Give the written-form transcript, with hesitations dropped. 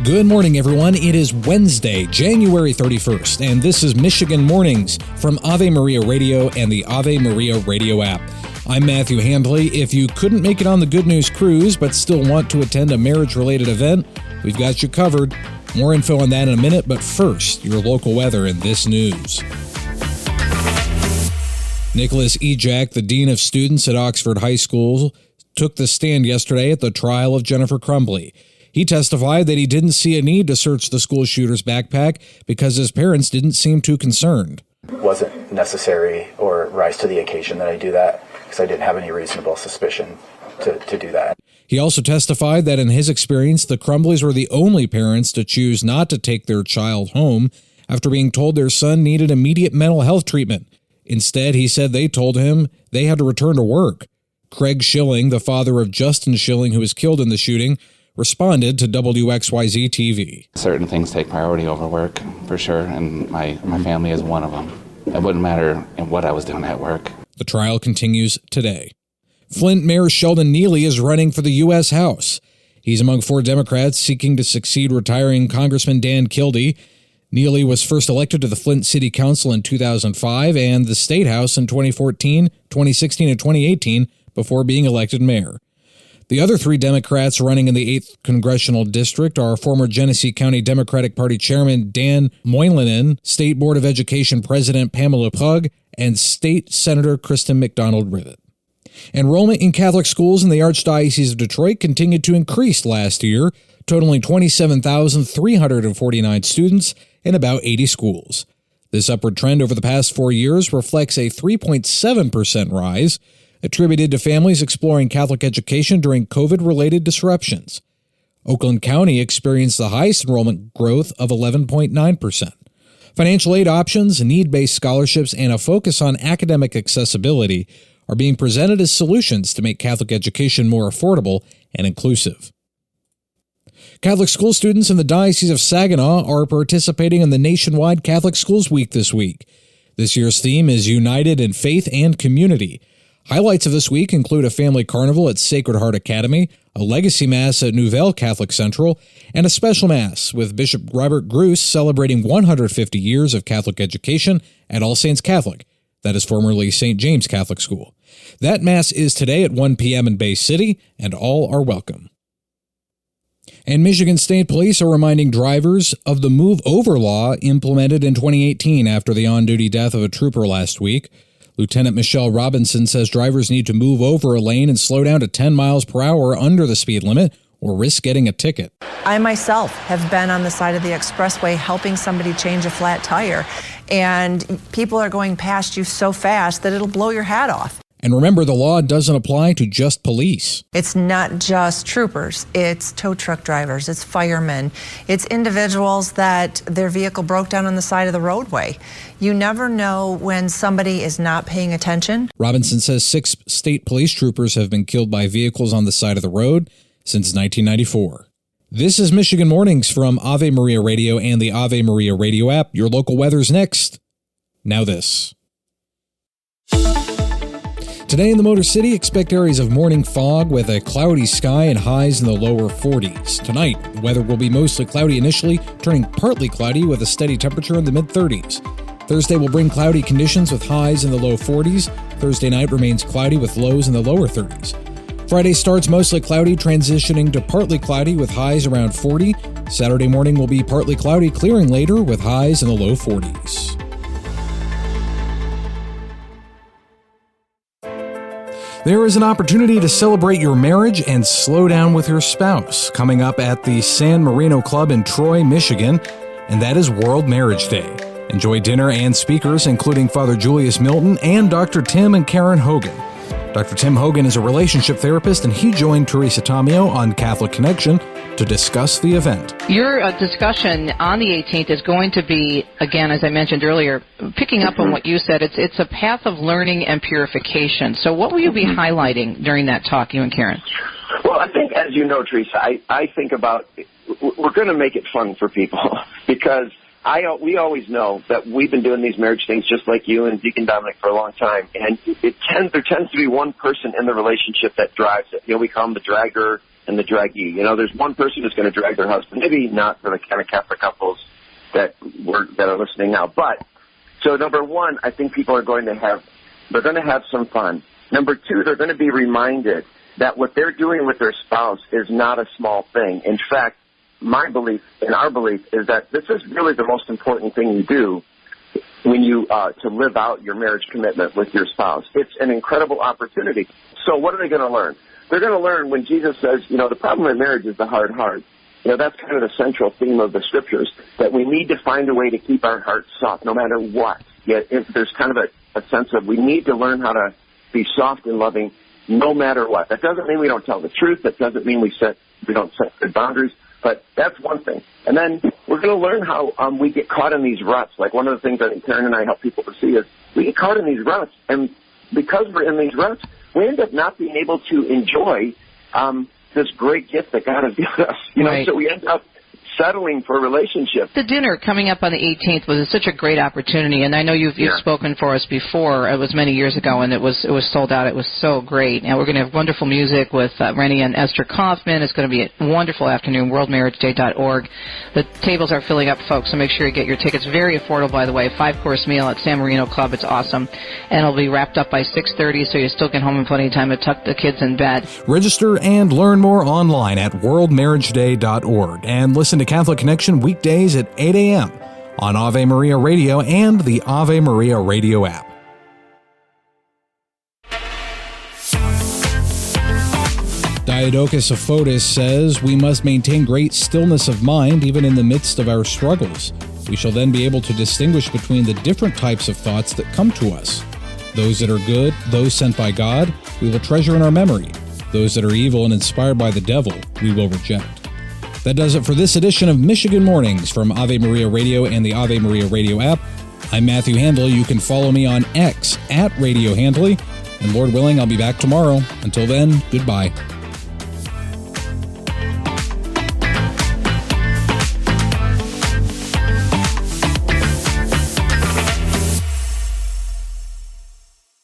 Good morning, everyone. It is Wednesday, January 31st, and this is Michigan Mornings from Ave Maria Radio and the Ave Maria Radio app. I'm Matthew Handley. If you couldn't make it on the Good News Cruise but still want to attend a marriage-related event, we've got you covered. More info on that in a minute, but first, your local weather and this news. Nicholas Ejak, the Dean of Students at Oxford High School, took the stand yesterday at the trial of Jennifer Crumbley. He testified that he didn't see a need to search the school shooter's backpack because his parents didn't seem too concerned. It wasn't necessary or rise to the occasion that I do that because I didn't have any reasonable suspicion to do that. He also testified that in his experience, the Crumbleys were the only parents to choose not to take their child home after being told their son needed immediate mental health treatment. Instead, he said they told him they had to return to work. Craig Schilling, the father of Justin Schilling, who was killed in the shooting, responded to WXYZ TV. Certain things take priority over work, for sure, and my family is one of them. It wouldn't matter what I was doing at work. The trial continues today. Flint Mayor Sheldon Neeley is running for the U.S. House. He's among 4 Democrats seeking to succeed retiring Congressman Dan Kildee. Neeley was first elected to the Flint City Council in 2005 and the State House in 2014, 2016, and 2018 before being elected mayor. The other 3 Democrats running in the 8th Congressional District are former Genesee County Democratic Party Chairman Dan Moynihan, State Board of Education President Pamela Pugh, and State Senator Kristen McDonald-Rivet. Enrollment in Catholic schools in the Archdiocese of Detroit continued to increase last year, totaling 27,349 students in about 80 schools. This upward trend over the past 4 years reflects a 3.7% rise, attributed to families exploring Catholic education during COVID-related disruptions. Oakland County experienced the highest enrollment growth of 11.9%. Financial aid options, need-based scholarships, and a focus on academic accessibility are being presented as solutions to make Catholic education more affordable and inclusive. Catholic school students in the Diocese of Saginaw are participating in the nationwide Catholic Schools Week this week. This year's theme is United in Faith and Community. Highlights of this week include a family carnival at Sacred Heart Academy, a legacy mass at Nouvelle Catholic Central, and a special mass with Bishop Robert Gruss celebrating 150 years of Catholic education at All Saints Catholic, that is formerly St. James Catholic School. That mass is today at 1 p.m. in Bay City, and all are welcome. And Michigan State Police are reminding drivers of the Move Over law implemented in 2018 after the on-duty death of a trooper last week. Lieutenant Michelle Robinson says drivers need to move over a lane and slow down to 10 miles per hour under the speed limit or risk getting a ticket. I myself have been on the side of the expressway helping somebody change a flat tire, and people are going past you so fast that it'll blow your hat off. And remember, the law doesn't apply to just police. It's not just troopers, it's tow truck drivers, it's firemen, it's individuals that their vehicle broke down on the side of the roadway. You never know when somebody is not paying attention. Robinson says 6 state police troopers have been killed by vehicles on the side of the road since 1994. This is Michigan Mornings from Ave Maria Radio and the Ave Maria Radio app. Your local weather's next. Now this. Today in the Motor City, expect areas of morning fog with a cloudy sky and highs in the lower 40s. Tonight, the weather will be mostly cloudy initially, turning partly cloudy with a steady temperature in the mid-30s. Thursday will bring cloudy conditions with highs in the low 40s. Thursday night remains cloudy with lows in the lower 30s. Friday starts mostly cloudy, transitioning to partly cloudy with highs around 40. Saturday morning will be partly cloudy, clearing later with highs in the low 40s. There is an opportunity to celebrate your marriage and slow down with your spouse coming up at the San Marino Club in Troy, Michigan, and that is World Marriage Day. Enjoy dinner and speakers, including Father Julius Milton and Dr. Tim and Karen Hogan. Dr. Tim Hogan is a relationship therapist, and he joined Teresa Tomeo on Catholic Connection to discuss the event. Your discussion on the 18th is going to be, again, as I mentioned earlier, picking up on what you said. It's a path of learning and purification. So what will you be highlighting during that talk, you and Karen? Well, I think, as you know, Teresa, I think about, we're going to make it fun for people because we always know that we've been doing these marriage things just like you and Deacon Dominic for a long time, and there tends to be one person in the relationship that drives it. You know, we call them the dragger, and the draggee. There's one person who's going to drag their husband. Maybe not for the kind of Catholic couples that are listening now. But so number one, I think people are going to have some fun. Number two, they're going to be reminded that what they're doing with their spouse is not a small thing. In fact, my belief and our belief is that this is really the most important thing you do when you to live out your marriage commitment with your spouse. It's an incredible opportunity. So what are they going to learn? They're going to learn when Jesus says, the problem in marriage is the hard heart. That's kind of the central theme of the scriptures, that we need to find a way to keep our hearts soft no matter what. Yet there's kind of a sense of we need to learn how to be soft and loving no matter what. That doesn't mean we don't tell the truth. That doesn't mean we don't set good boundaries. But that's one thing. And then we're going to learn how we get caught in these ruts. Like one of the things I think Karen and I help people to see is we get caught in these ruts. And because we're in these ruts, we end up not being able to enjoy this great gift that God has given us. Right. So we end up settling for a relationship. The dinner coming up on the 18th was such a great opportunity, and I know you've spoken for us before. It was many years ago, and it was sold out. It was so great. And we're going to have wonderful music with Rennie and Esther Kaufman. It's going to be a wonderful afternoon, worldmarriageday.org. The tables are filling up, folks, so make sure you get your tickets. Very affordable, by the way, 5-course meal at San Marino Club. It's awesome. And it'll be wrapped up by 6:30, so you still get home in plenty of time to tuck the kids in bed. Register and learn more online at worldmarriageday.org and listen to Catholic Connection weekdays at 8 a.m. on Ave Maria Radio and the Ave Maria Radio app. Diadochus Aphotis says we must maintain great stillness of mind even in the midst of our struggles. We shall then be able to distinguish between the different types of thoughts that come to us. Those that are good, those sent by God, we will treasure in our memory. Those that are evil and inspired by the devil, we will reject. That does it for this edition of Michigan Mornings from Ave Maria Radio and the Ave Maria Radio app. I'm Matthew Handley. You can follow me on X at Radio Handley. And Lord willing, I'll be back tomorrow. Until then, goodbye.